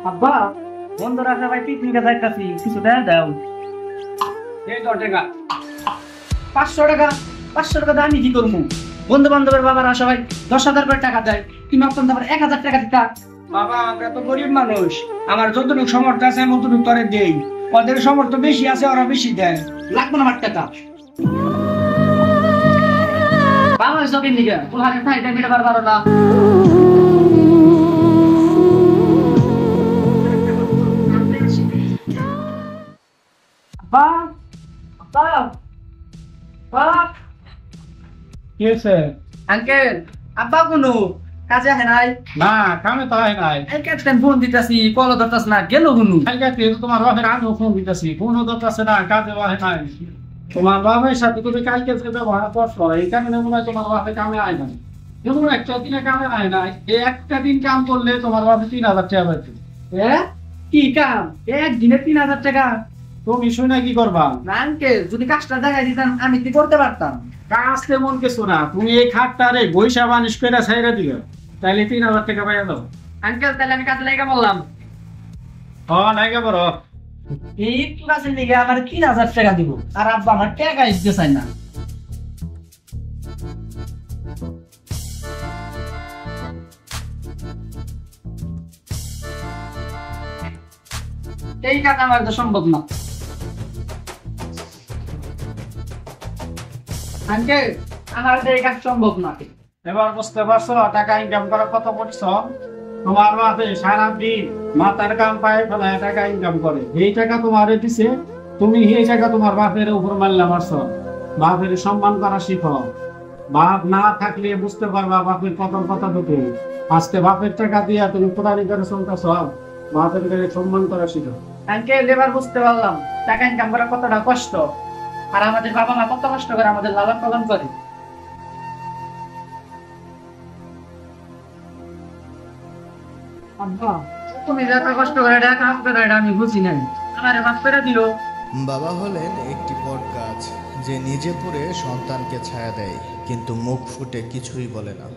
আব্বা বন্ধুরা সবাই পিকনিকে যাইতাছি, কিছু দেন দাও। এই 10 টাকা। 500 টাকা। 500 টাকা দিয়ে আমি কি করবো? বন্ধু বান্ধবের বাবারা সবাই 10,000 করে টাকা দেয়, তুমি আপনার আবার 1,000 টাকা দিতা। বাবা আমরা তো গরিব মানুষ, আমার যতটুকু সামর্থ্য আছে আমি ততটুকু তোরে দেই। ওদের সামর্থ্য বেশি আছে, ওরা বেশি দেয়। লাগবে না আমার টাকা। বাংলাদেশ জবিন নিগে পুলাকে তাই দেন মিটা পারবার না। আব্বা আব্বা আব্বা কি হয়েছে? আঙ্কেল আব্বা কোনো কাজে আহে নাই? না কামে তো হয় নাই। এই ক্যাপ্টেন ফোন দিতাছি, কল ধরতাছ না, গেল কোনো? কালকে তোমার বাপের আমিও ফোন দিতেছি, ফোনও ধরতেছে না, কাজে হয় নাই। তোমার বাবার সাথে তুমি কালকে যে ব্যবহার করছো এই কারণে মনে হয় তোমার বাপে কামে আয় নাই। যেমন একটা দিনে কামে আয় নাই, এই একটা দিন কাম করলে তোমার বাপে 3,000 টাকা পাইতো। কি কাম? একদিনে 3,000 টাকা? তুমি শুনে কি করবা? না আঙ্কেল, যদি কাজটা দেখাই দিতাম আমি কি করতে পারতাম। কাজ তেমন কিছু না, তুমি এই খাটটারে বৈশা বানিশ করে ছাইরা দিলে তাইলে 3,000 টাকা পাইয়া দাও। আঙ্কেল তাহলে আমি কাজে লেগে বললাম। লাগে বড় এই কাজের লেগে আমার 3,000 টাকা দিব, আর আব্বা আমার টাকা দিতে চাই না। এই কাজ আমার তো সম্ভব না। আঙ্কেল আমার এই কাজ সম্ভব না। এবার বুঝতে পারছো টাকা ইনকাম করা কত পরিশ্রম? তোমার বাপে সারাদিন মাথার কাম পায় ফেলায় টাকা ইনকাম করে, এই টাকা তোমার দিছে, তুমি এই টাকা তোমার বাপের উপর মারলা মারছো। বাপের সম্মান করা শিখো, বাপ না থাকলে বুঝতে পারবা বাপের কত দুটো। আজকে বাপের টাকা দিয়া তুমি কোরআনি করে চলতেছ, বাপের কাছে সম্মান করা শিখো। আঙ্কেল এবার বুঝতে পারলাম টাকা ইনকাম করা কতটা কষ্ট, আর আমাদের বাবা মা কত কষ্ট করে আমাদের লালন পালন করে। আব্বা তুমি যে এত কষ্ট করে টাকা আসবে এটা আমি বুঝি নাই, আমার মাফ করে দিও। বাবা হলেন একটি বটগাছ যে নিজে পড়ে সন্তানকে ছায়া দেয়, কিন্তু মুখ ফুটে কিছুই বলে না।